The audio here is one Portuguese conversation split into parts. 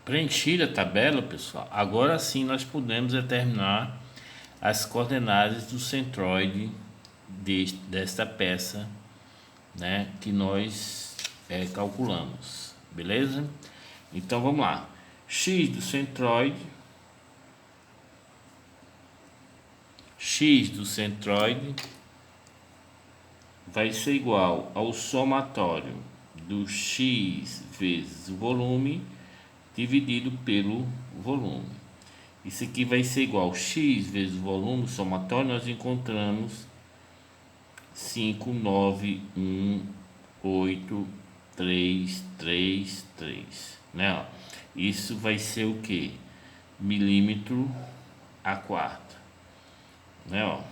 Preenchida a tabela, pessoal, agora sim nós podemos determinar as coordenadas do centroide desta peça, né, que nós calculamos, beleza? Então vamos lá. X do centroide, vai ser igual ao somatório do x vezes o volume dividido pelo volume. Isso aqui vai ser igual a x vezes o volume, o somatório, nós encontramos 5, 9, 1, 8, 3, 3, 3, né? Ó, isso vai ser o que? Milímetro a quarta, né? Ó,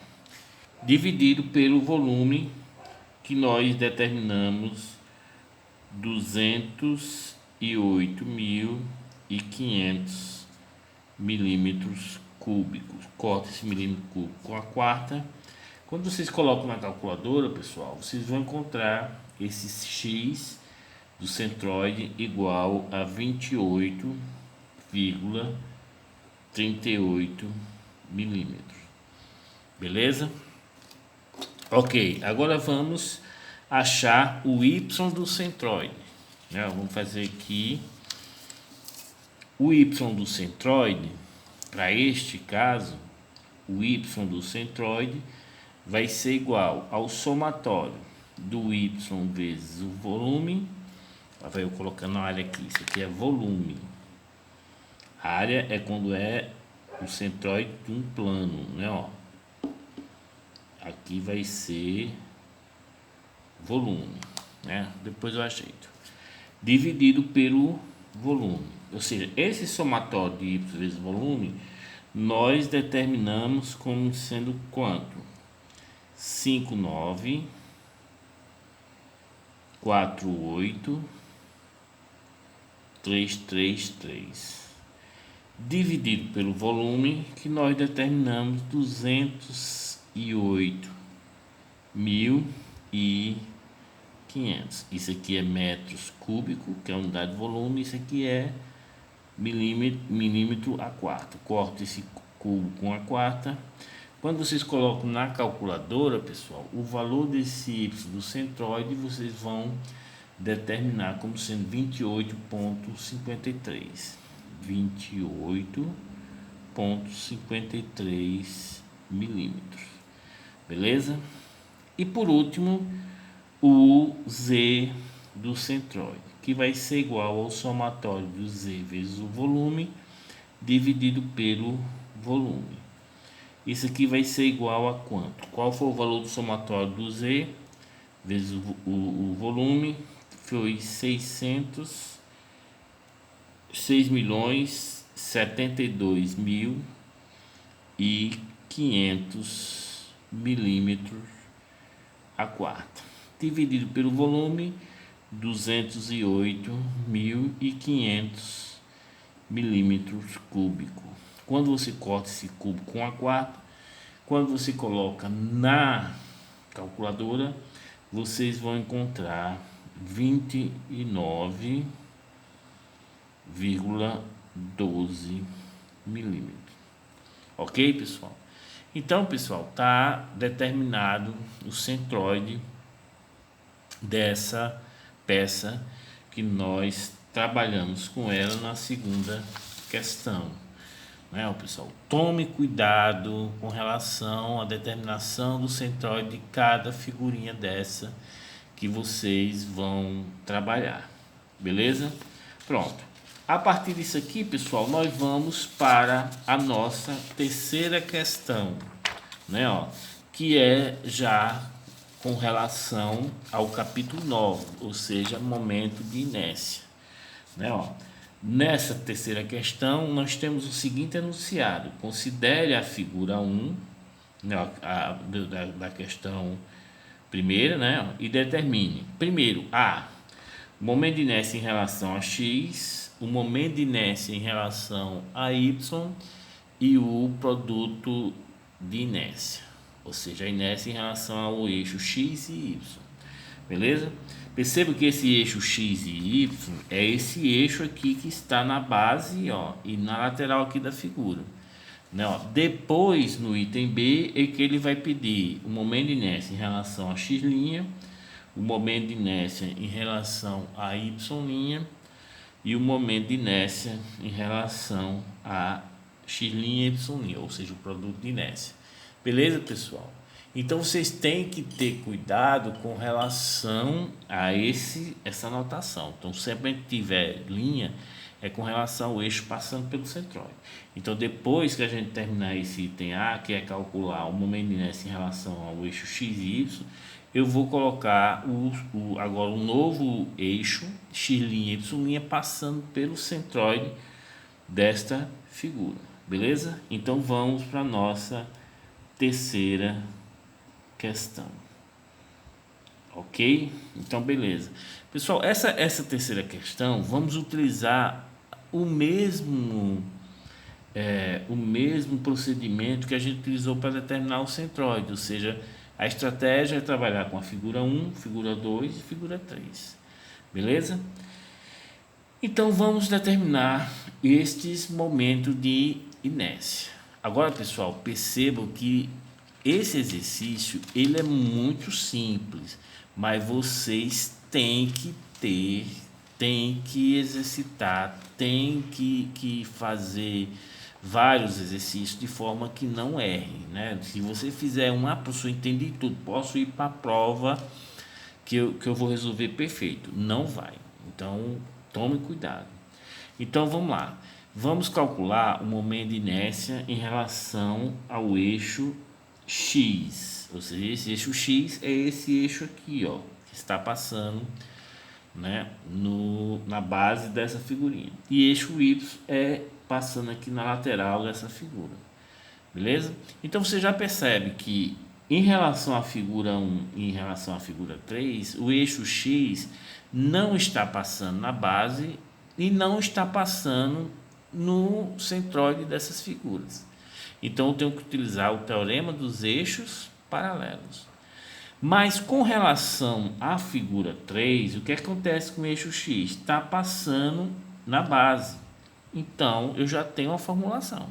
dividido pelo volume que nós determinamos 208.500 milímetros cúbicos. Corta esse milímetro cúbico com a quarta. Quando vocês colocam na calculadora, pessoal, vocês vão encontrar esse x do centroide igual a 28,38 milímetros. Beleza? Ok, agora vamos achar o y do centroide, né? Vamos fazer aqui o y do centroide. Para este caso, o y do centroide vai ser igual ao somatório do y vezes o volume. Vai eu colocando a área aqui, isso aqui é volume. A área é quando é o centroide de um plano, né? Ó, aqui vai ser volume, né? Depois eu ajeito. Dividido pelo volume, ou seja, esse somatório de y vezes volume nós determinamos como sendo quanto? 5, 9, 4, 8, 3, 3, 3. Dividido pelo volume que nós determinamos 208.500. Isso aqui é metros cúbicos, que é a unidade de volume. Isso aqui é milímetro a quarta. Corto esse cubo com a quarta. Quando vocês colocam na calculadora, pessoal, o valor desse y do centroide vocês vão determinar como sendo 28,53. 28,53 milímetros. Beleza? E por último, o z do centroide, que vai ser igual ao somatório do z vezes o volume dividido pelo volume. Isso aqui vai ser igual a quanto? Qual foi o valor do somatório do z vezes o volume? Foi 6.072.500 milímetros a quarta, dividido pelo volume 208.500 milímetros cúbicos. Quando você corta esse cubo com a quarta, quando você coloca na calculadora, vocês vão encontrar 29,12 milímetros. Ok, pessoal? Então, pessoal, tá determinado o centroide dessa peça que nós trabalhamos com ela na segunda questão, né, pessoal? Tome cuidado com relação à determinação do centroide de cada figurinha dessa que vocês vão trabalhar, beleza? Pronto. A partir disso aqui, pessoal, nós vamos para a nossa terceira questão, né, ó, que é já com relação ao capítulo 9, ou seja, momento de inércia, né, ó. Nessa terceira questão, nós temos o seguinte enunciado: considere a figura 1, né, da questão primeira, né, e determine, primeiro, o momento de inércia em relação a x, o momento de inércia em relação a y e o produto de inércia, ou seja, a inércia em relação ao eixo x e y. Beleza? Perceba que esse eixo X e Y é esse eixo aqui que está na base, ó, e na lateral aqui da figura. Né, ó. Depois, no item B, é que ele vai pedir o momento de inércia em relação a X', o momento de inércia em relação a Y' e o momento de inércia em relação a X' e Y', ou seja, o produto de inércia. Beleza, pessoal? Então vocês têm que ter cuidado com relação a essa notação. Então, sempre que tiver linha, é com relação ao eixo passando pelo centroide. Então, depois que a gente terminar esse item A, que é calcular o momento de inércia em relação ao eixo X e Y, eu vou colocar agora um novo eixo X' e Y' passando pelo centroide desta figura. Beleza? Então, vamos para a nossa terceira questão. Ok? Então, beleza. Pessoal, essa terceira questão, vamos utilizar o mesmo procedimento que a gente utilizou para determinar o centroide, ou seja, a estratégia é trabalhar com a figura 1, figura 2 e figura 3. Beleza? Então, vamos determinar estes momentos de inércia. Agora, pessoal, percebam que esse exercício ele é muito simples, mas vocês têm que exercitar, têm que fazer vários exercícios de forma que não erre, né? Se você fizer professor, entendi tudo, posso ir para a prova que eu vou resolver perfeito. Não vai. Então, tome cuidado. Então, vamos lá. Vamos calcular o momento de inércia em relação ao eixo X, ou seja, esse eixo X é esse eixo aqui, ó, que está passando, né, na base dessa figurinha, e eixo Y é passando aqui na lateral dessa figura. Beleza? Então você já percebe que em relação à figura 1 e em relação à figura 3, o eixo X não está passando na base e não está passando no centroide dessas figuras. Então, eu tenho que utilizar o teorema dos eixos paralelos. Mas, com relação à figura 3, o que acontece com o eixo X? Está passando na base. Então, eu já tenho a formulação.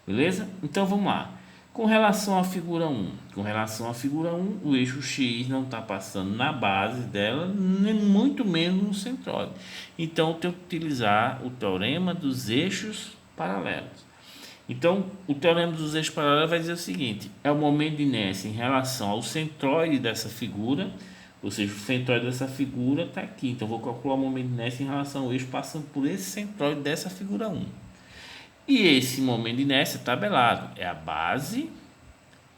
Beleza? Então, vamos lá. Com relação à figura 1. Com relação à figura 1, o eixo X não está passando na base dela, nem muito menos no centroide. Então, eu tenho que utilizar o teorema dos eixos paralelos. Então, o teorema dos eixos paralelos vai dizer o seguinte: é o momento de inércia em relação ao centroide dessa figura, ou seja, o centroide dessa figura está aqui. Então, vou calcular o momento de inércia em relação ao eixo passando por esse centroide dessa figura 1. E esse momento de inércia tabelado é a base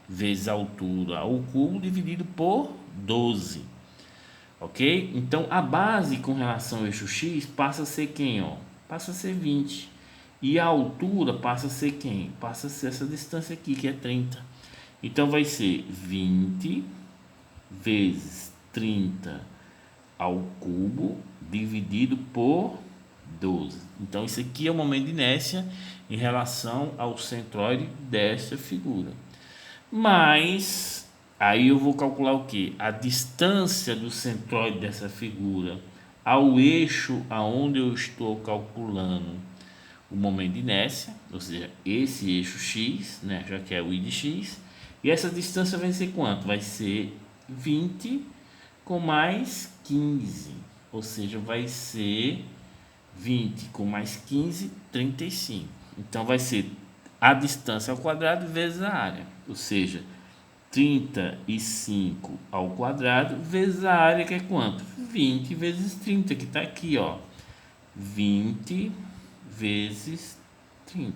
vezes a altura ao cubo dividido por 12. Ok? Então, a base com relação ao eixo X passa a ser quem? Ó? Passa a ser 20. E a altura passa a ser quem? Passa a ser essa distância aqui, que é 30. Então, vai ser 20 vezes 30 ao cubo dividido por 12. Então, isso aqui é o momento de inércia em relação ao centroide dessa figura. Mas, aí eu vou calcular o quê? A distância do centroide dessa figura ao eixo aonde eu estou calculando o momento de inércia, ou seja, esse eixo X, né, já que é o I de X, e essa distância vai ser quanto? Vai ser 20 com mais 15, ou seja, vai ser 20 com mais 15, 35. Então, vai ser a distância ao quadrado vezes a área, ou seja, 35 ao quadrado vezes a área, que é quanto? 20 vezes 30, que está aqui, ó, 20 vezes 30.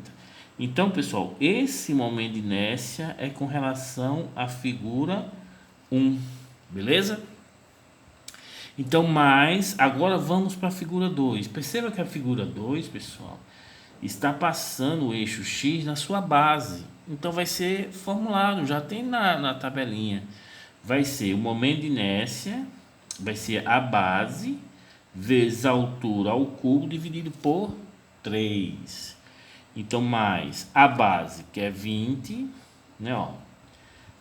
Então, pessoal, esse momento de inércia é com relação à figura 1, beleza? Então, agora vamos para a figura 2. Perceba que a figura 2, pessoal, está passando o eixo X na sua base. Então, vai ser formulado, já tem na tabelinha. Vai ser o momento de inércia, vai ser a base vezes a altura ao cubo dividido por 3. Então, mais a base, que é 20, né, ó,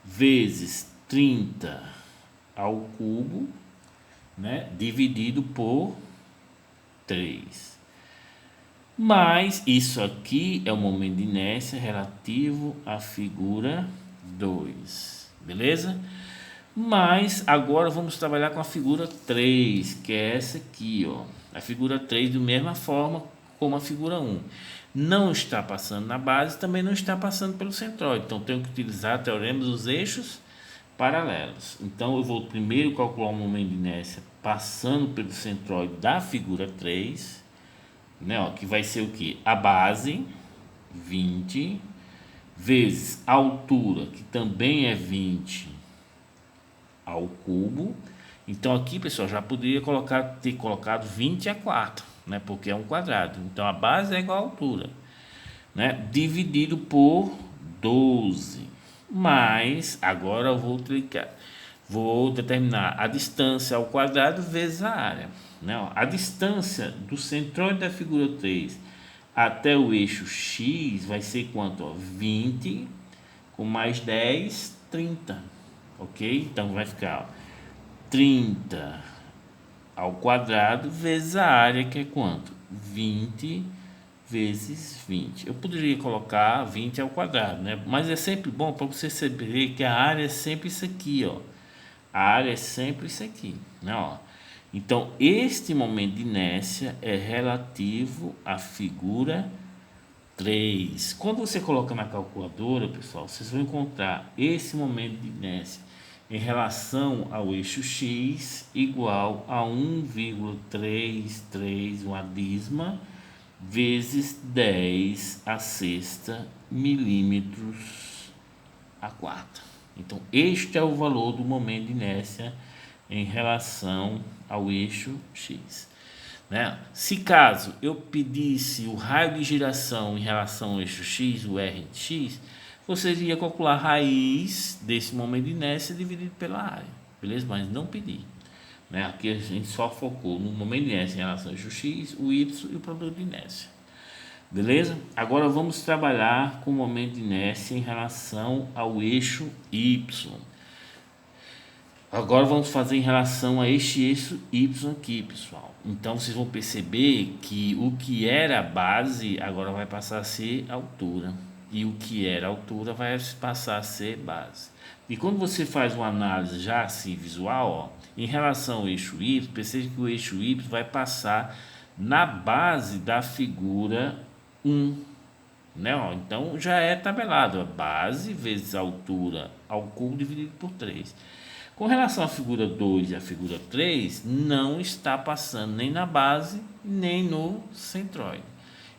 vezes 30 ao cubo né, dividido por 3. Mas isso aqui é o momento de inércia relativo à figura 2, beleza? Mas agora vamos trabalhar com a figura 3, que é essa aqui, ó. A figura 3 da mesma forma como a figura 1. Não está passando na base, também não está passando pelo centroide. Então tenho que utilizar o teorema dos eixos paralelos. Então eu vou primeiro calcular o momento de inércia passando pelo centroide da figura 3, né, ó, que vai ser o que? A base, 20, vezes a altura, que também é 20, ao cubo. Então aqui, pessoal, já poderia ter colocado 20 a 4, né, porque é um quadrado. Então a base é igual à altura, né, dividido por 12. Mas agora eu vou determinar a distância ao quadrado vezes a área, né? Ó, a distância do centroide da figura 3 até o eixo X vai ser quanto? Ó, 20 com mais 10, 30, ok? Então vai ficar, ó, 30 ao quadrado vezes a área, que é quanto? 20 vezes 20. Eu poderia colocar 20 ao quadrado, né? Mas é sempre bom para você saber que a área é sempre isso aqui, ó. A área é sempre isso aqui, né? Ó. Então, este momento de inércia é relativo à figura 3. Quando você coloca na calculadora, pessoal, vocês vão encontrar esse momento de inércia em relação ao eixo X igual a 1,33, uma dízima, vezes 10 a sexta milímetros a quarta. Então, este é o valor do momento de inércia em relação ao eixo X, né? Se caso eu pedisse o raio de giração em relação ao eixo X, o R de X, você iria calcular a raiz desse momento de inércia dividido pela área, beleza? Mas não pedi, né? Aqui a gente só focou no momento de inércia em relação ao eixo X, o Y e o produto de inércia. Beleza? Agora vamos trabalhar com o momento de inércia em relação ao eixo Y. Agora vamos fazer em relação a este eixo Y aqui, pessoal. Então vocês vão perceber que o que era a base agora vai passar a ser altura. E o que era altura vai passar a ser base. E quando você faz uma análise já assim visual, ó, em relação ao eixo Y, percebe que o eixo Y vai passar na base da figura 1, né? Ó, então já é tabelado a base vezes a altura ao cubo dividido por 3. Com relação à figura 2 e à figura 3, não está passando nem na base nem no centroide.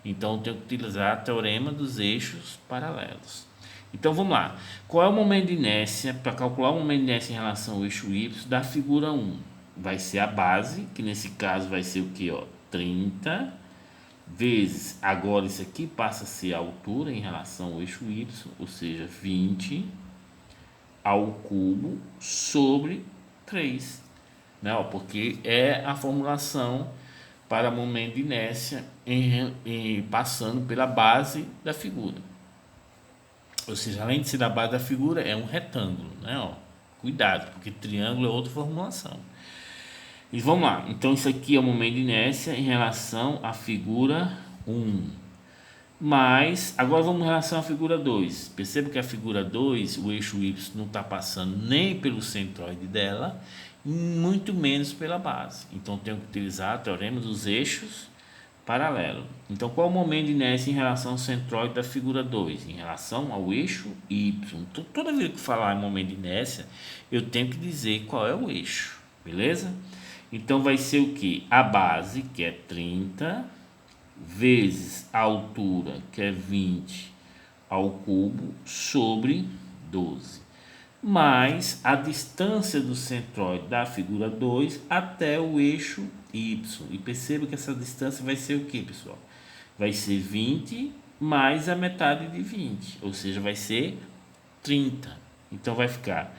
Então eu tenho que utilizar o teorema dos eixos paralelos. Então vamos lá. Qual é o momento de inércia? Para calcular o momento de inércia em relação ao eixo Y da figura 1? Vai ser a base, que nesse caso vai ser o que? 30 vezes, agora isso aqui passa a ser a altura em relação ao eixo Y, ou seja, 20 ao cubo sobre 3, né? Porque é a formulação para momento de inércia passando pela base da figura. Ou seja, além de ser da base da figura, é um retângulo, né? Ó, cuidado, porque triângulo é outra formulação. E vamos lá. Então, isso aqui é o momento de inércia em relação à figura 1. Mas, agora vamos em relação à figura 2. Perceba que a figura 2, o eixo Y não está passando nem pelo centroide dela, muito menos pela base. Então, tenho que utilizar o teorema dos eixos paralelos. Então, qual é o momento de inércia em relação ao centroide da figura 2? Em relação ao eixo Y. Então, toda vez que falar em momento de inércia, eu tenho que dizer qual é o eixo, beleza? Então, vai ser o que? A base, que é 30, vezes a altura, que é 20 ao cubo, sobre 12, mais a distância do centroide da figura 2 até o eixo Y. E perceba que essa distância vai ser o que, pessoal? Vai ser 20 mais a metade de 20, ou seja, vai ser 30. Então vai ficar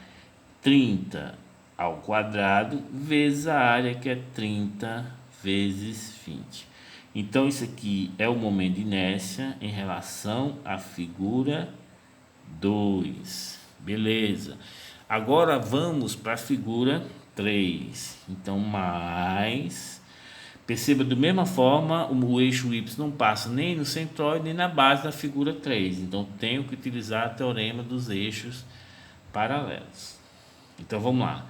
30 ao quadrado vezes a área, que é 30 vezes 20. Então isso aqui é o momento de inércia em relação à figura 2. Beleza. Agora vamos para a figura 3. Então, mais. Perceba, da mesma forma, o eixo Y não passa nem no centroide, nem na base da figura 3. Então, tenho que utilizar o teorema dos eixos paralelos. Então, vamos lá.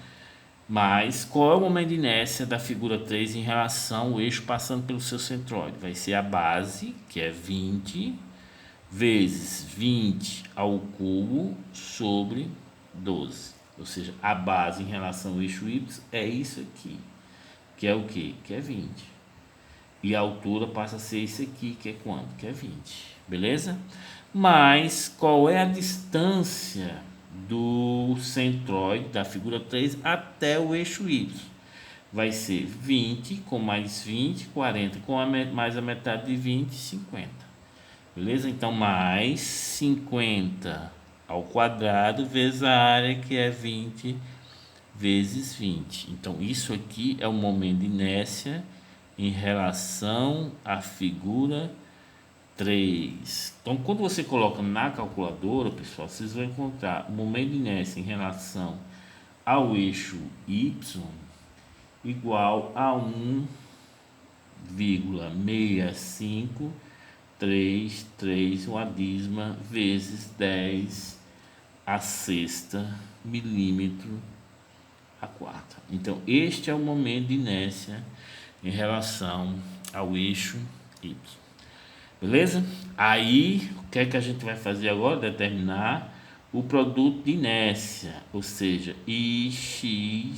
Mas, qual é o momento de inércia da figura 3 em relação ao eixo passando pelo seu centroide? Vai ser a base, que é 20, vezes 20 ao cubo sobre 12. Ou seja, a base em relação ao eixo Y é isso aqui. Que é o quê? Que é 20. E a altura passa a ser isso aqui, que é quanto? Que é 20. Beleza? Mas qual é a distância do centroide, da figura 3, até o eixo Y? Vai ser 20 com mais 20, 40 com mais a metade de 20, 50. Beleza? Então, mais 50 ao quadrado vezes a área, que é 20 vezes 20. Então, isso aqui é o momento de inércia em relação à figura 3. Então, quando você coloca na calculadora, pessoal, vocês vão encontrar o momento de inércia em relação ao eixo Y igual a 1,6533, uma dízima, vezes 10 a sexta milímetro a quarta. Então, este é o momento de inércia em relação ao eixo Y. Beleza? Aí, o que é que a gente vai fazer agora? Determinar o produto de inércia, ou seja, IXY.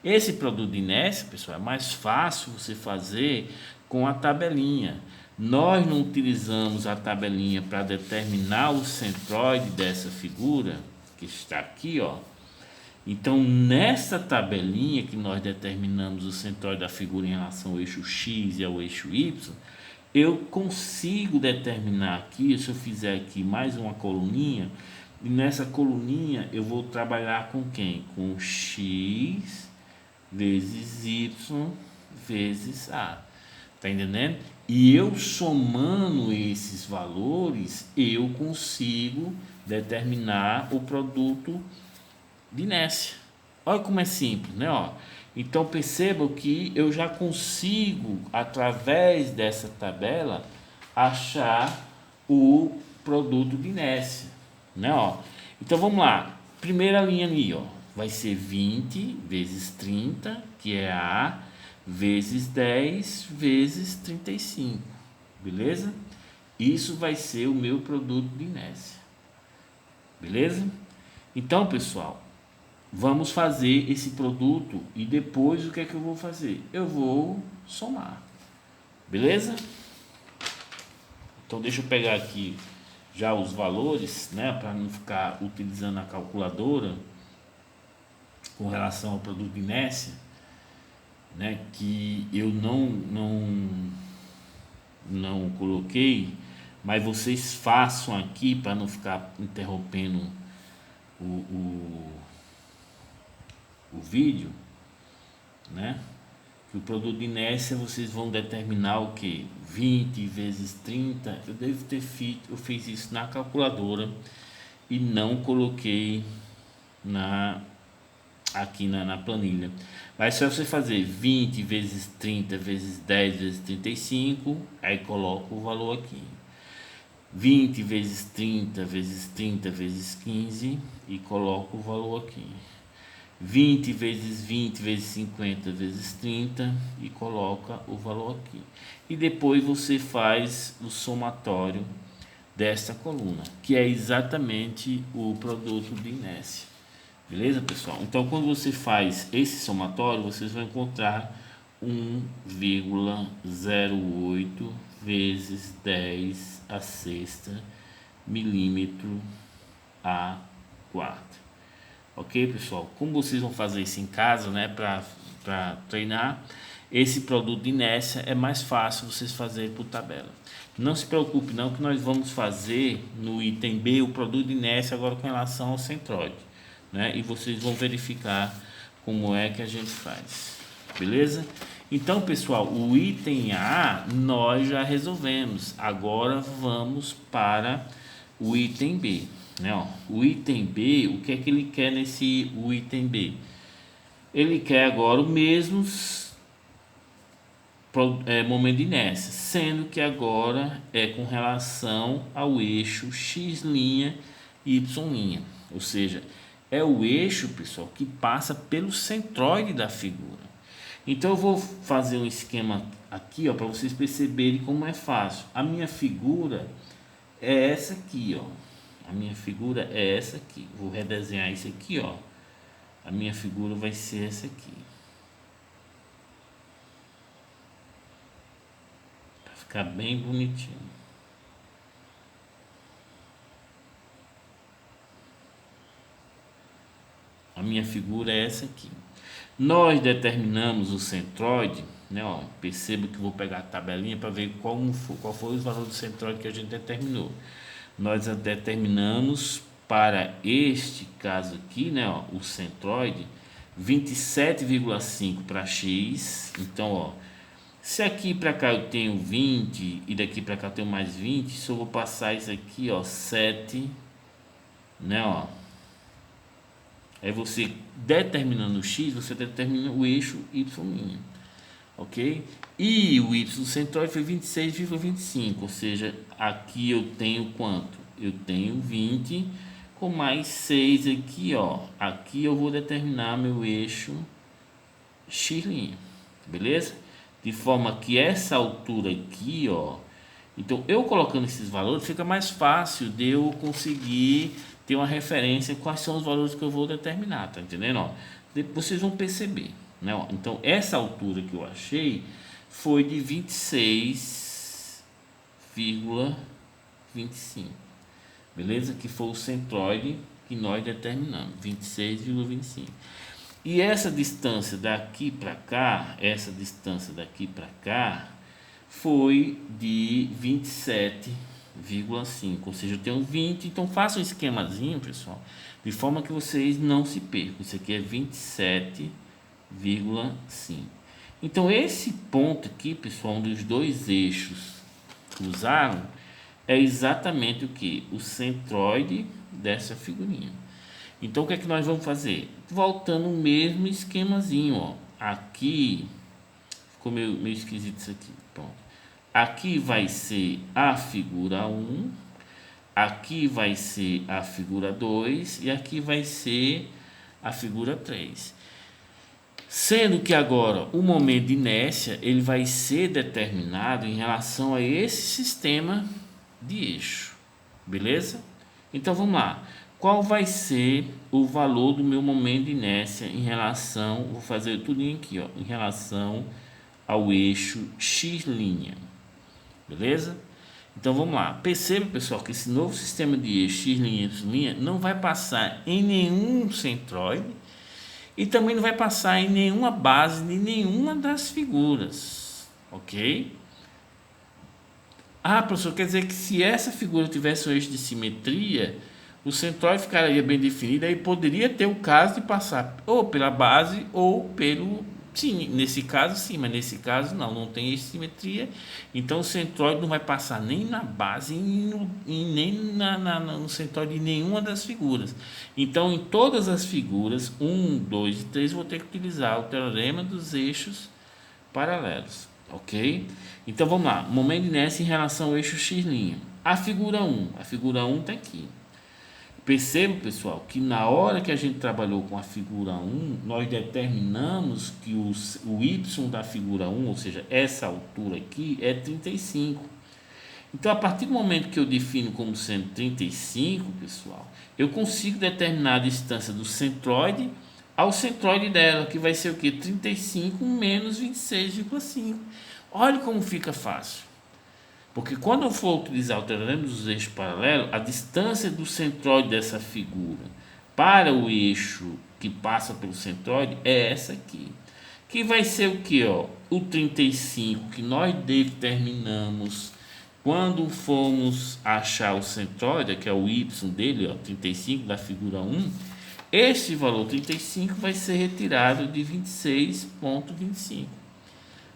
Esse produto de inércia, pessoal, é mais fácil você fazer com a tabelinha. Nós não utilizamos a tabelinha para determinar o centroide dessa figura, que está aqui, ó. Então, nessa tabelinha que nós determinamos o centroide da figura em relação ao eixo X e ao eixo Y, eu consigo determinar aqui, se eu fizer aqui mais uma coluninha, e nessa coluninha eu vou trabalhar com quem? Com X vezes Y vezes A. Tá entendendo? E eu somando esses valores, eu consigo determinar o produto de inércia. Olha como é simples, né? Ó. Então percebam que eu já consigo, através dessa tabela, achar o produto de inércia, né? Ó. Então vamos lá. Primeira linha ali, ó, vai ser 20 vezes 30, que é A, vezes 10 vezes 35. Beleza? Isso vai ser o meu produto de inércia. Beleza? Então, pessoal, vamos fazer esse produto e depois o que é que eu vou fazer? Eu vou somar. Beleza? Então deixa eu pegar aqui já os valores, né, para não ficar utilizando a calculadora com relação ao produto de inércia, né, que eu não coloquei, mas vocês façam aqui para não ficar interrompendo o vídeo, né? Que o produto de inércia vocês vão determinar o que? 20 vezes 30. Eu devo ter feito, eu fiz isso na calculadora e não coloquei aqui na planilha. Mas se você fazer 20 vezes 30 vezes 10 vezes 35, aí coloca o valor aqui. 20 vezes 30 vezes 30 vezes 15 e coloco o valor aqui. 20 vezes 20 vezes 50 vezes 30 e coloca o valor aqui. E depois você faz o somatório desta coluna, que é exatamente o produto de inércia. Beleza, pessoal? Então, quando você faz esse somatório, vocês vão encontrar 1,08 vezes 10 a sexta milímetro a quarta. Ok, pessoal? Como vocês vão fazer isso em casa, né, para treinar, esse produto de inércia é mais fácil vocês fazerem por tabela. Não se preocupe não, que nós vamos fazer no item B o produto de inércia agora com relação ao centroide, né? E vocês vão verificar como é que a gente faz. Beleza? Então, pessoal, o item A nós já resolvemos. Agora vamos para o item B, né? Ó, o item B, o que é que ele quer o item B? ele quer agora o mesmo momento de inércia, sendo que agora é com relação ao eixo x' e y', ou seja, é o eixo, pessoal, que passa pelo centroide da figura. Então eu vou fazer um esquema aqui, ó, para vocês perceberem como é fácil. A minha figura é essa aqui, ó. A minha figura é essa aqui. Vou redesenhar isso aqui, ó. A minha figura vai ser essa aqui. Para ficar bem bonitinho. A minha figura é essa aqui. Nós determinamos o centroide, né? Ó, perceba que vou pegar a tabelinha para ver qual foi o valor do centroide que a gente determinou. Nós determinamos para este caso aqui, né? Ó, o centroide 27,5 para x. Então, ó, se aqui para cá eu tenho 20 e daqui para cá eu tenho mais 20, só vou passar isso aqui, ó, 7, né? Ó. Aí você determinando o x, você determina o eixo y', ok? E o y do centroide foi 26,25, ou seja, aqui eu tenho quanto? Eu tenho 20 com mais 6 aqui, ó. Aqui eu vou determinar meu eixo x', beleza? De forma que essa altura aqui, ó. Então, eu colocando esses valores, fica mais fácil de eu conseguir ter uma referência quais são os valores que eu vou determinar, tá entendendo? Ó, depois vocês vão perceber, né? Ó, então, essa altura que eu achei foi de 26,25, beleza? Que foi o centroide que nós determinamos, 26,25. E essa distância daqui para cá, foi de 27,5, ou seja, eu tenho 20, então faça um esquemazinho, pessoal, de forma que vocês não se percam. Isso aqui é 27,5. Então esse ponto aqui, pessoal, onde os dois eixos cruzaram, é exatamente o que? O centroide dessa figurinha. Então o que é que nós vamos fazer? Voltando o mesmo esquemazinho, ó. Aqui ficou meio esquisito isso aqui. Pronto. Aqui vai ser a figura 1, aqui vai ser a figura 2 e aqui vai ser a figura 3. Sendo que agora o momento de inércia ele vai ser determinado em relação a esse sistema de eixo, beleza? Então vamos lá. Qual vai ser o valor do meu momento de inércia em relação, vou fazer tudo aqui, ó, em relação ao eixo x', beleza? Então vamos lá. Perceba, pessoal, que esse novo sistema de eixo x' e y' não vai passar em nenhum centroide e também não vai passar em nenhuma base de nenhuma das figuras, ok? Ah, professor, quer dizer que se essa figura tivesse um eixo de simetria, o centroide ficaria bem definido, aí poderia ter o caso de passar ou pela base ou pelo... Sim, nesse caso sim, mas nesse caso não tem eixo de simetria, então o centroide não vai passar nem na base nem no centroide de nenhuma das figuras. Então em todas as figuras 1, 2 e 3 vou ter que utilizar o teorema dos eixos paralelos, ok? Então vamos lá, momento de inércia em relação ao eixo x'. A figura 1 está aqui. Perceba, pessoal, que na hora que a gente trabalhou com a figura 1, nós determinamos que o y da figura 1, ou seja, essa altura aqui, é 35. Então, a partir do momento que eu defino como sendo 35, pessoal, eu consigo determinar a distância do centroide ao centroide dela, que vai ser o quê? 35 menos 26,5. Olha como fica fácil. Porque quando eu for utilizar o teorema dos eixos paralelos, a distância do centroide dessa figura para o eixo que passa pelo centroide é essa aqui. Que vai ser o que? Ó? O 35 que nós determinamos quando fomos achar o centroide, que é o y dele, ó, 35 da figura 1. Esse valor 35 vai ser retirado de 26,25.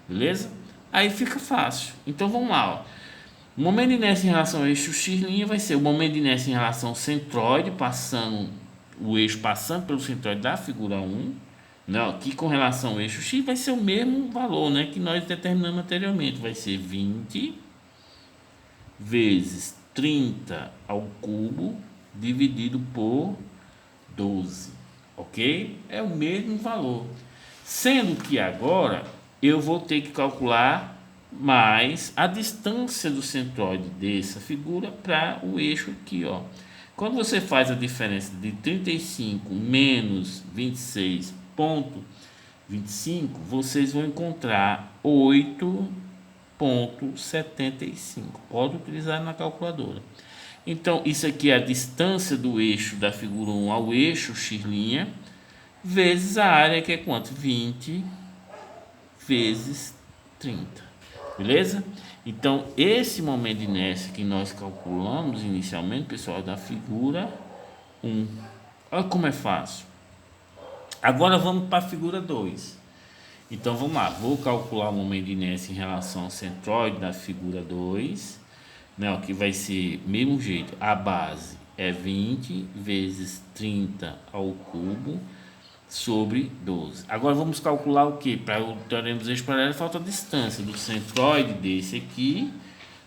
Beleza? Aí fica fácil. Então vamos lá, ó. O momento de inércia em relação ao eixo x' vai ser o momento de inércia em relação ao centroide, o eixo passando pelo centroide da figura 1, Não, que com relação ao eixo X vai ser o mesmo valor, né, que nós determinamos anteriormente. Vai ser 20 vezes 30 ao cubo dividido por 12, ok? É o mesmo valor. Sendo que agora eu vou ter que calcular mais a distância do centroide dessa figura para o eixo aqui, ó. Quando você faz a diferença de 35 menos 26,25, vocês vão encontrar 8,75. Pode utilizar na calculadora. Então, isso aqui é a distância do eixo da figura 1 ao eixo x', vezes a área, que é quanto? 20 vezes 30. Beleza? Então, esse momento de inércia que nós calculamos inicialmente, pessoal, é da figura 1. Olha como é fácil. Agora vamos para a figura 2. Então, vamos lá. Vou calcular o momento de inércia em relação ao centroide da figura 2. Né, que vai ser mesmo jeito. A base é 20 vezes 30 ao cubo sobre 12. Agora vamos calcular o que? Para o teorema dos eixos paralelos, falta a distância do centroide desse aqui,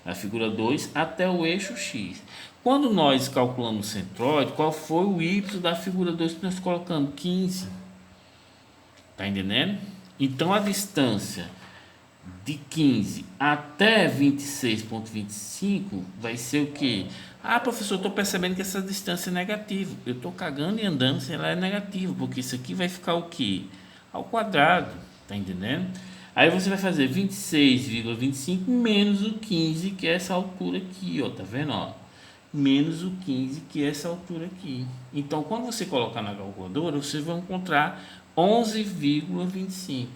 a figura 2, até o eixo X. Quando nós calculamos o centroide, qual foi o y da figura 2 que nós colocamos? 15. Tá entendendo? Então a distância de 15 até 26,25 vai ser o que? Ah, professor, estou percebendo que essa distância é negativa. Eu estou cagando e andando se ela é negativa, porque isso aqui vai ficar o que? Ao quadrado, tá entendendo? Aí você vai fazer 26,25 menos o 15, que é essa altura aqui, ó, tá vendo, ó? Menos o 15, que é essa altura aqui. Então, quando você colocar na calculadora, você vai encontrar 11,25.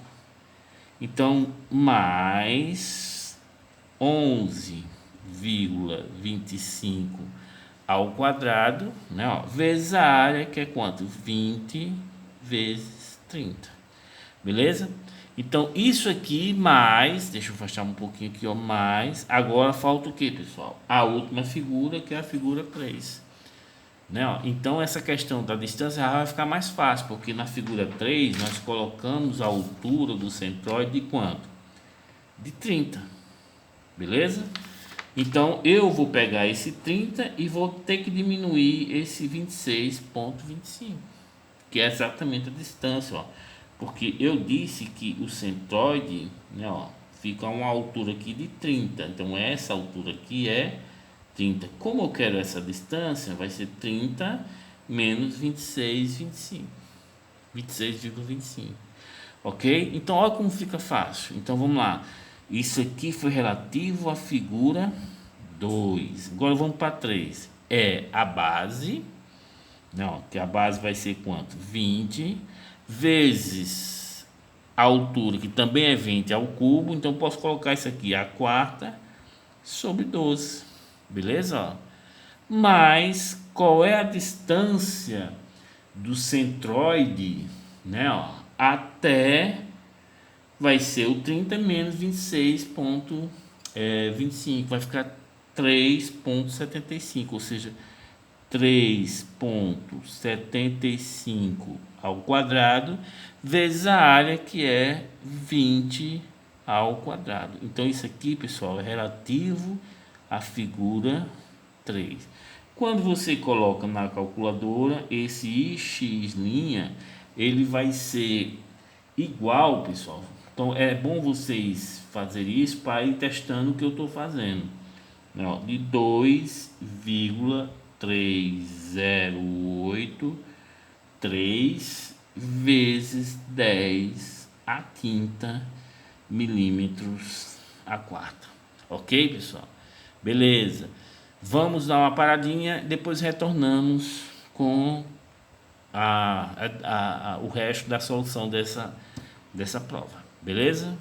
Então, mais 11,25 ao quadrado, né, ó, vezes a área, que é quanto? 20 vezes 30. Beleza? Então, isso aqui mais, deixa eu afastar um pouquinho aqui, ó, mais. Agora falta o que, pessoal? A última figura, que é a figura 3. Né, ó? Então, essa questão da distância vai ficar mais fácil, porque na figura 3 nós colocamos a altura do centroide de quanto? De 30. Beleza? Então, eu vou pegar esse 30 e vou ter que diminuir esse 26,25, que é exatamente a distância, ó. Porque eu disse que o centroide, né, ó, fica a uma altura aqui de 30. Então, essa altura aqui é 30. Como eu quero essa distância, vai ser 30 menos 26,25. Ok? Então, olha como fica fácil. Então, vamos lá. Isso aqui foi relativo à figura 2. Agora, vamos para 3. É a base. Não, que a base vai ser quanto? 20 vezes a altura, que também é 20 ao cubo. Então, posso colocar isso aqui, a quarta, sobre 12. Beleza? Ó. Mas qual é a distância do centroide, né, ó, até vai ser o 30 menos 26,25, vai ficar 3,75, ou seja, 3,75 ao quadrado vezes a área, que é 20 ao quadrado. Então isso aqui, pessoal, é relativo a figura 3. Quando você coloca na calculadora, esse ix', ele vai ser igual, pessoal. Então é bom vocês fazerem isso para ir testando o que eu estou fazendo. De 2,3083 vezes 10 a quinta milímetros a quarta. Ok, pessoal? Beleza. Vamos dar uma paradinha, depois retornamos com o resto da solução dessa prova. Beleza?